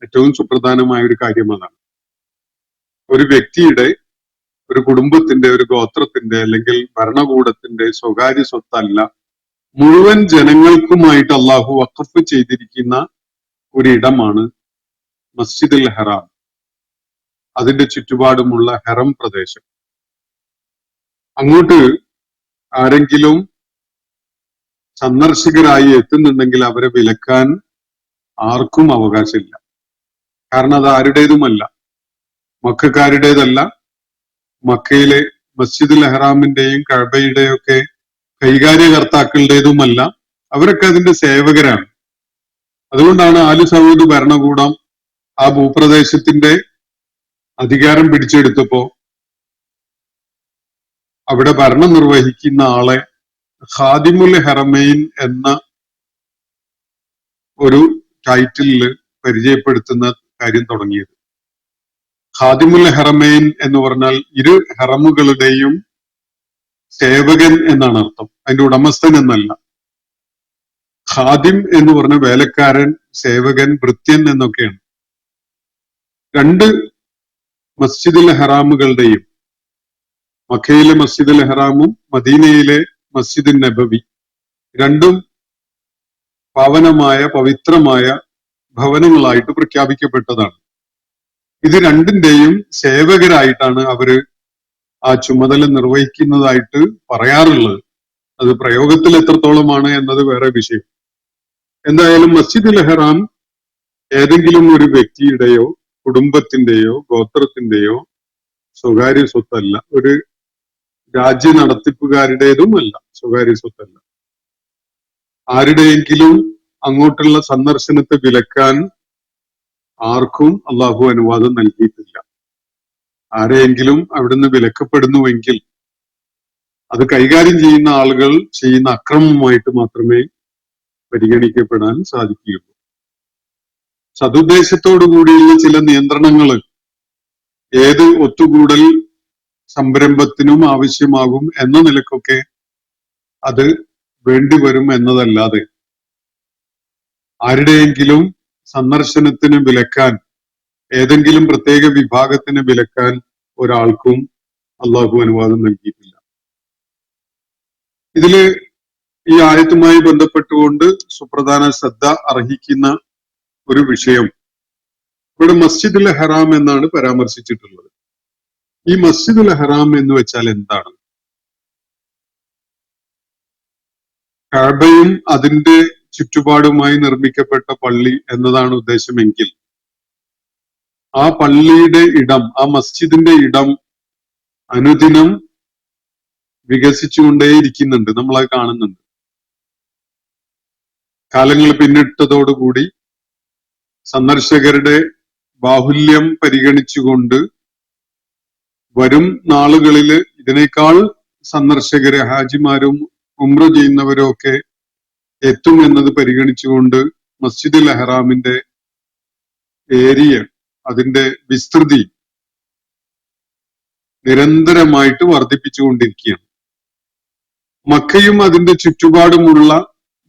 ഏറ്റവും സുപ്രധാനമായ ഒരു കാര്യം അതാണ്. ഒരു വ്യക്തിയുടെ, ഒരു കുടുംബത്തിന്റെ, ഒരു ഗോത്രത്തിന്റെ അല്ലെങ്കിൽ ഭരണകൂടത്തിന്റെ സ്വകാര്യ സ്വത്തല്ല. മുഴുവൻ ജനങ്ങൾക്കുമായിട്ട് അള്ളാഹു വഖഫ് ചെയ്തിരിക്കുന്ന ഒരിടമാണ് മസ്ജിദുൽ ഹറാം, അതിന്റെ ചുറ്റുപാടുമുള്ള ഹറം പ്രദേശം. അങ്ങോട്ട് ആരെങ്കിലും സന്ദർശകരായി എത്തുന്നുണ്ടെങ്കിൽ അവരെ വിലക്കാൻ ആർക്കും അവകാശമില്ല. കാരണം അത് ആരുടേതുമല്ല, മക്കാരുടേതല്ല. മക്കയിലെ മസ്ജിദുൽ ഹറാമിന്റെയും കഅബയുടെയും ഒക്കെ കൈകാര്യകർത്താക്കളുടേതുമല്ല. അവരൊക്കെ അതിന്റെ സേവകരാണ്. അതുകൊണ്ടാണ് ആലു സൗദ് ഭരണകൂടം ആ ഭൂപ്രദേശത്തിന്റെ അധികാരം പിടിച്ചെടുത്തപ്പോ അവിടെ ഭരണം നിർവഹിക്കുന്ന ആളെ ഖാദിമുൽ ഹറമൈൻ എന്ന ഒരു ടൈറ്റിലില് പരിചയപ്പെടുത്തുന്ന കാര്യം തുടങ്ങിയത്. ഖാദിമുൽ ഹറമൈൻ എന്ന് പറഞ്ഞാൽ ഇരു ഹറമുകളുടെയും സേവകൻ എന്നാണ് അർത്ഥം, അതിന്റെ ഉടമസ്ഥൻ എന്നല്ല. ഖാദിം എന്ന് പറഞ്ഞ വേലക്കാരൻ, സേവകൻ, ഭൃത്യൻ എന്നൊക്കെയാണ്. രണ്ട് മസ്ജിദുൽ ഹറാമുകളുടെയും, മക്കയിലെ മസ്ജിദുൽ ഹറാമും മദീനയിലെ മസ്ജിദുൻ നബവി, രണ്ടും പാവനമായ പവിത്രമായ ഭവനങ്ങളായിട്ട് പ്രഖ്യാപിക്കപ്പെട്ടതാണ്. ഇത് രണ്ടിന്റെയും സേവകരായിട്ടാണ് അവര് ആ ചുമതല നിർവഹിക്കുന്നതായിട്ട് പറയാറുള്ളത്. അത് പ്രയോഗത്തിൽ എത്രത്തോളമാണ് എന്നത് വേറെ വിഷയം. എന്തായാലും മസ്ജിദുൽ ഹറാം ഏതെങ്കിലും ഒരു വ്യക്തിയുടെയോ കുടുംബത്തിന്റെയോ ഗോത്രത്തിന്റെയോ സ്വകാര്യ സ്വത്തല്ല, ഒരു രാജ്യ നടത്തിപ്പുകാരുടേതുമല്ല, സ്വകാര്യ സ്വത്തല്ല. ആരുടെയെങ്കിലും അങ്ങോട്ടുള്ള സന്ദർശനത്തെ വിലക്കാൻ ആർക്കും അള്ളാഹു അനുവാദം നൽകിയിട്ടില്ല. ആരെയെങ്കിലും അവിടുന്ന് വിലക്കപ്പെടുന്നുവെങ്കിൽ അത് കൈകാര്യം ചെയ്യുന്ന ആളുകൾ ചെയ്യുന്ന അക്രമമായിട്ട് മാത്രമേ പരിഗണിക്കപ്പെടാൻ സാധിക്കുകയുള്ളൂ. സതുദ്ദേശത്തോടു കൂടിയുള്ള ചില നിയന്ത്രണങ്ങൾ ഏത് ഒത്തുകൂടൽ സംരംഭത്തിനും ആവശ്യമാകും എന്ന നിലക്കൊക്കെ അത് വേണ്ടിവരും എന്നതല്ലാതെ ആരുടെയെങ്കിലും സന്ദർശനത്തിന് വിലക്കാൻ, ഏതെങ്കിലും പ്രത്യേക വിഭാഗത്തിന് വിലക്കാൻ ഒരാൾക്കും അള്ളാഹു അനുവാദം നൽകിയിട്ടില്ല. ഇതില് ഈ ആയത്തുമായി ബന്ധപ്പെട്ടുകൊണ്ട് സുപ്രധാന ശ്രദ്ധ അർഹിക്കുന്ന ഒരു വിഷയം, ഇവിടെ മസ്ജിദുൽ ഹറാം എന്നാണ് പരാമർശിച്ചിട്ടുള്ളത്. ഈ മസ്ജിദുൽ ഹറാം എന്ന് വെച്ചാൽ എന്താണ്? കഅബയും അതിന്റെ ചുറ്റുപാടുമായി നിർമ്മിക്കപ്പെട്ട പള്ളി എന്നതാണ് ഉദ്ദേശമെങ്കിൽ ആ പള്ളിയുടെ ഇടം, ആ മസ്ജിദിന്റെ ഇടം അനുദിനം വികസിച്ചുകൊണ്ടേയിരിക്കുന്നുണ്ട്, നമ്മളത് കാണുന്നുണ്ട്. കാലങ്ങൾ പിന്നിട്ടതോടുകൂടി സന്ദർശകരുടെ ബാഹുല്യം പരിഗണിച്ചുകൊണ്ട് വരും നാളുകളില് ഇതിനേക്കാൾ സന്ദർശകര്, ഹാജിമാരും ഉംറ ചെയ്യുന്നവരും ഒക്കെ എത്തും എന്നത് പരിഗണിച്ചുകൊണ്ട് മസ്ജിദുൽ ഹറാമിന്റെ ഏരിയ, അതിന്റെ വിസ്തൃതി നിരന്തരമായിട്ട് വർദ്ധിപ്പിച്ചുകൊണ്ടിരിക്കുകയാണ്. മക്കയും അതിന്റെ ചുറ്റുപാടുമുള്ള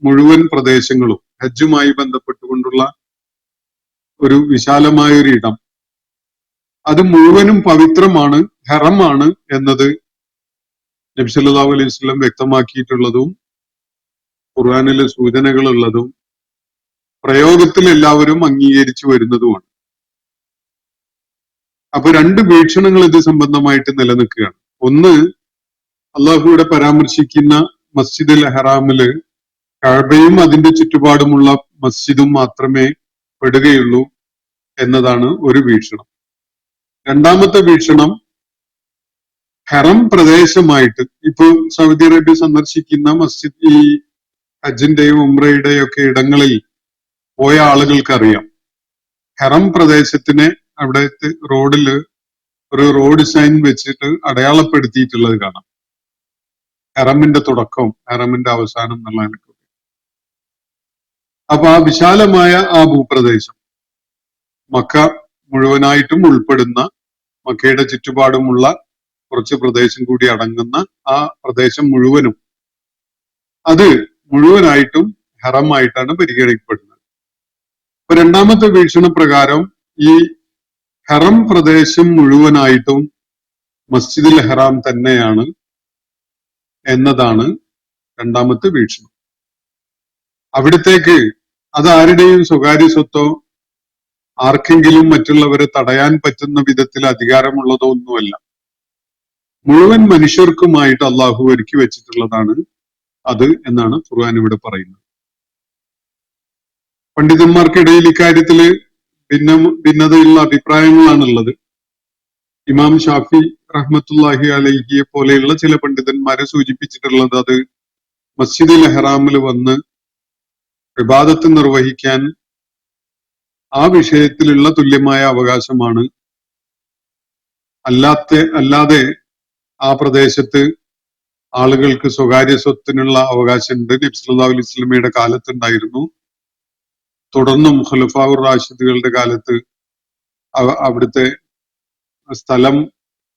മുഴുവൻ പ്രദേശങ്ങളും ഹജ്ജുമായി ബന്ധപ്പെട്ടുകൊണ്ടുള്ള ഒരു വിശാലമായ ഒരു ഇടം, അത് മുഴുവനും പവിത്രമാണ്, ഹറമാണ് എന്നത് നബി സല്ലല്ലാഹു അലൈഹി വസല്ലം വ്യക്തമാക്കിയിട്ടുള്ളതും ഖുർആനിലെ സൂചനകളുള്ളതും പ്രയോഗത്തിൽ എല്ലാവരും അംഗീകരിച്ചു വരുന്നതുമാണ്. അപ്പൊ രണ്ട് വീക്ഷണങ്ങൾ ഇത് സംബന്ധമായിട്ട് നിലനിൽക്കുകയാണ്. ഒന്ന്, അള്ളാഹുവിടെ പരാമർശിക്കുന്ന മസ്ജിദുൽ ഹറാമില് കഅബയും അതിന്റെ ചുറ്റുപാടുമുള്ള മസ്ജിദും മാത്രമേ പെടുകയുള്ളൂ എന്നതാണ് ഒരു വീക്ഷണം. രണ്ടാമത്തെ വീക്ഷണം, ഹറം പ്രദേശമായിട്ട് ഇപ്പൊ സൗദി അറേബ്യ സന്ദർശിക്കുന്ന മസ്ജിദ്, ഈ ഹജ്ജിന്റെയും ഉംറയുടെയും ഒക്കെ ഇടങ്ങളിൽ പോയ ആളുകൾക്കറിയാം, ഹറം പ്രദേശത്തിനെ അവിടത്തെ റോഡില് ഒരു റോഡ് സൈൻ വെച്ചിട്ട് അടയാളപ്പെടുത്തിയിട്ടുള്ളത് കാണാം. ഹറമിന്റെ തുടക്കം, ഹറമിന്റെ അവസാനം എന്നുള്ള നിലയ്ക്ക്. അപ്പൊ ആ വിശാലമായ ആ ഭൂപ്രദേശം, മക്ക മുഴുവനായിട്ടും ഉൾപ്പെടുന്ന മക്കയുടെ ചുറ്റുപാടുമുള്ള കുറച്ച് പ്രദേശം കൂടി അടങ്ങുന്ന ആ പ്രദേശം മുഴുവനും അത് മുഴുവനായിട്ടും ഹറമായിട്ടാണ് പരിഗണിക്കപ്പെടുന്നത്. ഇപ്പൊ രണ്ടാമത്തെ വീക്ഷണപ്രകാരം ഈ ഹറം പ്രദേശം മുഴുവനായിട്ടും മസ്ജിദുൽ ഹറാം തന്നെയാണ് എന്നതാണ് രണ്ടാമത്തെ വീക്ഷണം. അവിടത്തേക്ക് അത് ആരുടെയും സ്വകാര്യ സ്വത്തോ ആർക്കെങ്കിലും മറ്റുള്ളവരെ തടയാൻ പറ്റുന്ന വിധത്തിൽ അധികാരമുള്ളതോ ഒന്നുമല്ല. മുഴുവൻ മനുഷ്യർക്കുമായിട്ട് അള്ളാഹു ഒരുക്കി വെച്ചിട്ടുള്ളതാണ് അത് എന്നാണ് ഖുർആൻ ഇവിടെ പറയുന്നത്. പണ്ഡിതന്മാർക്കിടയിൽ ഇക്കാര്യത്തില് ഭിന്നതയുള്ള അഭിപ്രായങ്ങളാണുള്ളത്. ഇമാം ഷാഫി റഹ്മത്തുള്ളാഹി അലൈഹിയെ പോലെയുള്ള ചില പണ്ഡിതന്മാരെ സൂചിപ്പിച്ചിട്ടുള്ളത് അത് മസ്ജിദുൽ ഹറാമിൽ വന്ന് ഇബാദത്ത് നിർവഹിക്കാൻ ആ വിഷയത്തിലുള്ള തുല്യമായ അവകാശമാണ്. അല്ലാതെ ആ പ്രദേശത്ത് ആളുകൾക്ക് സ്വകാര്യ സ്വത്തിനുള്ള അവകാശമുണ്ട്. നബി സല്ലല്ലാഹു അലൈഹി വസല്ലമയുടെ കാലത്തുണ്ടായിരുന്നു. തുടർന്നും ഖുലഫാഉർ റാഷിദുകളുടെ കാലത്ത് അവിടുത്തെ സ്ഥലം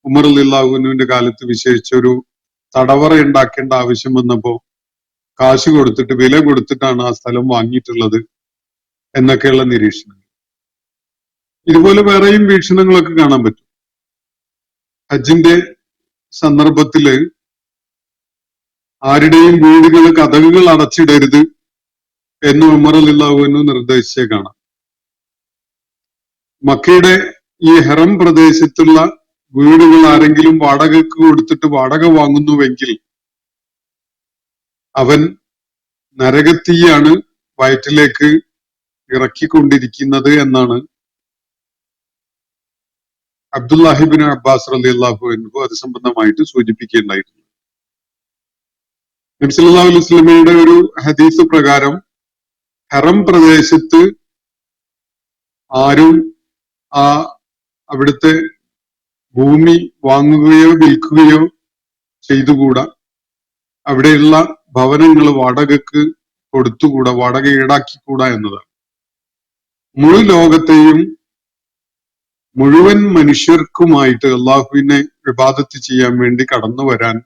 ഉമർ റളിയല്ലാഹു അൻഹുവിന്റെ കാലത്ത് വിശേഷിച്ചൊരു തടവറ ഉണ്ടാക്കേണ്ട ആവശ്യം വന്നപ്പോ കാശ് കൊടുത്തിട്ട് വില കൊടുത്തിട്ടാണ് ആ സ്ഥലം വാങ്ങിയിട്ടുള്ളത് എന്നൊക്കെയുള്ള നിരീക്ഷണങ്ങൾ. ഇതുപോലെ വേറെയും വീക്ഷണങ്ങളൊക്കെ കാണാൻ പറ്റും. ഹജ്ജിന്റെ സന്ദർഭത്തില് ആരുടെയും വീടുകൾ കതകുകൾ അടച്ചിടരുത് എന്ന് ഉമർ റളിയല്ലാഹു അൻഹു നിർദ്ദേശിച്ചേ കാണാം. മക്കയുടെ ഈ ഹറം പ്രദേശത്തുള്ള വീടുകൾ ആരെങ്കിലും വാടകയ്ക്ക് കൊടുത്തിട്ട് വാടക വാങ്ങുന്നുവെങ്കിൽ അവൻ നരകത്തീയാണ് വയറ്റിലേക്ക് ഇറക്കിക്കൊണ്ടിരിക്കുന്നത് എന്നാണ് അബ്ദുല്ലാഹിബിൻ അബ്ബാസ് റളിയല്ലാഹു അൻഹു അത് സംബന്ധമായിട്ട് സൂചിപ്പിക്കുകയുണ്ടായിട്ടുണ്ട്. നബി സല്ലല്ലാഹു അലൈഹി വസല്ലമയുടെ ഒരു ഹദീസ് പ്രകാരം ഹറം പ്രദേശത്ത് ആരും അവിടുത്തെ ഭൂമി വാങ്ങുകയോ വിൽക്കുകയോ ചെയ്തുകൂടാ. അവിടെയുള്ള ഭവനങ്ങൾ വാടകക്ക് കൊടുത്തുകൂടാ, വാടക ഈടാക്കിക്കൂടാ എന്നതാണ്. മുഴു ലോകത്തെയും മുഴുവൻ മനുഷ്യർക്കുമായിട്ട് അള്ളാഹുവിനെ ഇബാദത്ത് ചെയ്യാൻ വേണ്ടി കടന്നു വരാൻ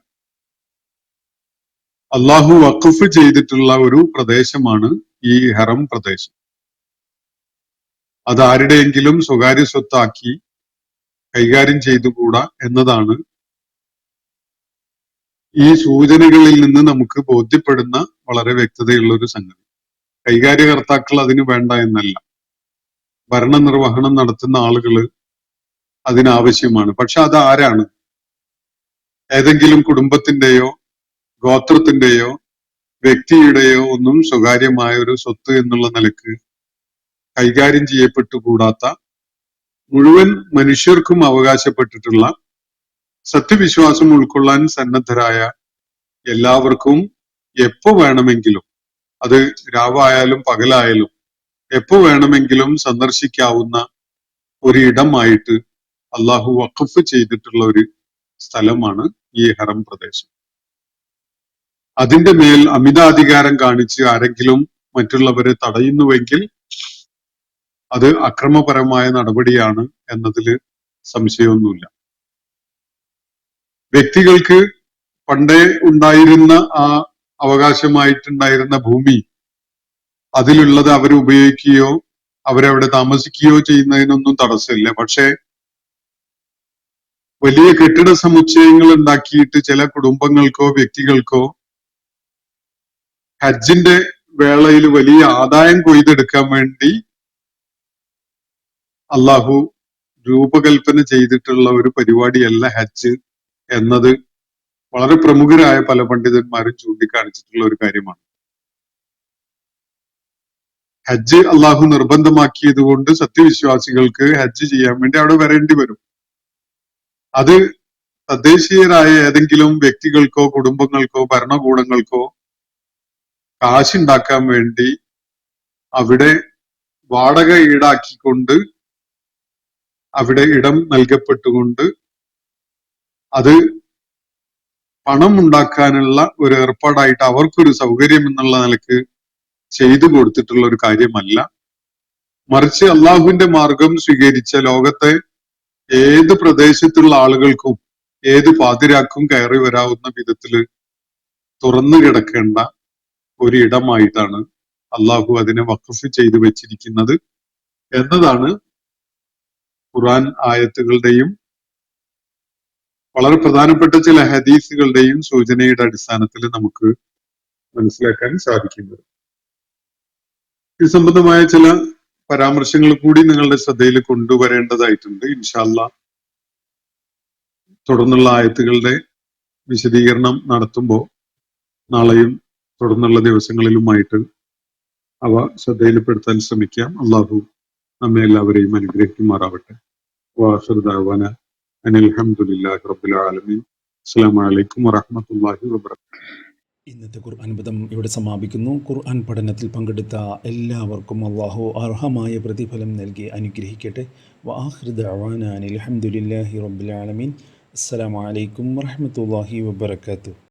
അള്ളാഹു വഖഫ് ചെയ്തിട്ടുള്ള ഒരു പ്രദേശമാണ് ഈ ഹറം പ്രദേശം. അത് ആരുടെയെങ്കിലും സ്വകാര്യ സ്വത്താക്കി കൈകാര്യം ചെയ്തുകൂടാ എന്നതാണ് ഈ സൂചനകളിൽ നിന്ന് നമുക്ക് ബോധ്യപ്പെടുന്ന വളരെ വ്യക്തതയുള്ള ഒരു സംഗതി. കൈകാര്യകർത്താക്കൾ അതിന് വേണ്ട എന്നല്ല, ഭരണനിർവഹണം നടത്തുന്ന ആളുകള് അതിനാവശ്യമാണ്. പക്ഷെ അത് ആരാണ്? ഏതെങ്കിലും കുടുംബത്തിന്റെയോ ഗോത്രത്തിന്റെയോ വ്യക്തിയുടെയോ ഒന്നും സ്വകാര്യമായ ഒരു സ്വത്ത് എന്നുള്ള നിലക്ക് കൈകാര്യം ചെയ്യപ്പെട്ടുകൂടാത്ത മുഴുവൻ മനുഷ്യർക്കും അവകാശപ്പെട്ടിട്ടുള്ള സത്യവിശ്വാസം ഉൾക്കൊള്ളാൻ സന്നദ്ധരായ എല്ലാവർക്കും എപ്പോ വേണമെങ്കിലും, അത് രാവായാലും പകലായാലും എപ്പോ വേണമെങ്കിലും സന്ദർശിക്കാവുന്ന ഒരു ഇടമായിട്ട് അള്ളാഹു വഖഫ് ചെയ്തിട്ടുള്ള ഒരു സ്ഥലമാണ് ഈ ഹറം പ്രദേശം. അതിന്റെ മേൽ അമിതാധികാരം കാണിച്ച് ആരെങ്കിലും മറ്റുള്ളവരെ തടയുന്നുവെങ്കിൽ അത് അക്രമപരമായ നടപടിയാണ് എന്നതിൽ സംശയമൊന്നുമില്ല. വ്യക്തികൾക്ക് പണ്ടേ ഉണ്ടായിരുന്ന ആ അവകാശമായിട്ടുണ്ടായിരുന്ന ഭൂമി, അതിലുള്ളത് അവർ ഉപയോഗിക്കുകയോ അവരവിടെ താമസിക്കുകയോ ചെയ്യുന്നതിനൊന്നും തടസ്സമില്ല. പക്ഷെ വലിയ കെട്ടിട സമുച്ചയങ്ങൾ ഉണ്ടാക്കിയിട്ട് ചില കുടുംബങ്ങൾക്കോ വ്യക്തികൾക്കോ ഹജ്ജിന്റെ വേളയിൽ വലിയ ആദായം കൊയ്തെടുക്കാൻ വേണ്ടി അള്ളാഹു രൂപകൽപ്പന ചെയ്തിട്ടുള്ള ഒരു പരിപാടിയല്ല ഹജ്ജ് എന്നത് വളരെ പ്രമുഖരായ പല പണ്ഡിതന്മാരും ചൂണ്ടിക്കാണിച്ചിട്ടുള്ള ഒരു കാര്യമാണ്. ഹജ്ജ് അള്ളാഹു നിർബന്ധമാക്കിയത് കൊണ്ട് സത്യവിശ്വാസികൾക്ക് ഹജ്ജ് ചെയ്യാൻ വേണ്ടി അവിടെ വരേണ്ടി വരും. അത് തദ്ദേശീയരായ ഏതെങ്കിലും വ്യക്തികൾക്കോ കുടുംബങ്ങൾക്കോ ഭരണകൂടങ്ങൾക്കോ കാശുണ്ടാക്കാൻ വേണ്ടി അവിടെ വാടക ഈടാക്കിക്കൊണ്ട് അവിടെ ഇടം നൽകപ്പെട്ടുകൊണ്ട് അത് പണം ഉണ്ടാക്കാനുള്ള ഒരു ഏർപ്പാടായിട്ട് അവർക്കൊരു സൗകര്യം എന്നുള്ള നിലക്ക് ചെയ്തു കൊടുത്തിട്ടുള്ള ഒരു കാര്യമല്ല. മറിച്ച് അള്ളാഹുവിന്റെ മാർഗം സ്വീകരിച്ച ലോകത്തെ ഏത് പ്രദേശത്തുള്ള ആളുകൾക്കും ഏത് പാതിരാക്കും കയറി വരാവുന്ന വിധത്തില് തുറന്നു കിടക്കേണ്ട ഒരിടമായിട്ടാണ് അള്ളാഹു അതിനെ വഖഫ് ചെയ്തു വെച്ചിരിക്കുന്നത് എന്നതാണ് ഖുർആൻ ആയത്തുകളുടെയും വളരെ പ്രധാനപ്പെട്ട ചില ഹദീസുകളുടെയും സൂചനയുടെ അടിസ്ഥാനത്തിൽ നമുക്ക് മനസ്സിലാക്കാൻ സാധിക്കുന്നത്. ഇത് സംബന്ധമായ ചില പരാമർശങ്ങൾ കൂടി നിങ്ങളുടെ ശ്രദ്ധയിൽ കൊണ്ടുവരേണ്ടതായിട്ടുണ്ട്. ഇൻഷാ അല്ലാഹ് തുടർന്നുള്ള ആയത്തുകളുടെ വിശദീകരണം നടത്തുമ്പോൾ നാളെയും തുടർന്നുള്ള ദിവസങ്ങളിലുമായിട്ട് അവ ശ്രദ്ധയിൽപ്പെടുത്താൻ ശ്രമിക്കാം. അള്ളാഹു നമ്മെ എല്ലാവരെയും അനുഗ്രഹിക്കുമാറാവട്ടെ. വാഖിറു ദഅ്വാന അനിൽ ഹംദുലില്ലാഹി റബ്ബിൽ ആലമീൻ. അസ്സലാമു അലൈക്കും വറഹ്മത്തുള്ളാഹി വബറകാതുഹു. ഇന്നത്തെ ഖുർആൻ പദം ഇവിടെ സമാപിക്കുന്നു. ഖുർആൻ പഠനത്തിൽ പങ്കെടുത്ത എല്ലാവർക്കും അള്ളാഹു അർഹമായ പ്രതിഫലം നൽകി അനുഗ്രഹിക്കട്ടെ. വആഖിറു ദഅ്വാന അനിൽ ഹംദുലില്ലാഹി റബ്ബിൽ ആലമീൻ. അസ്സലാമു അലൈക്കും വറഹ്മത്തുള്ളാഹി വബറകാതുഹു.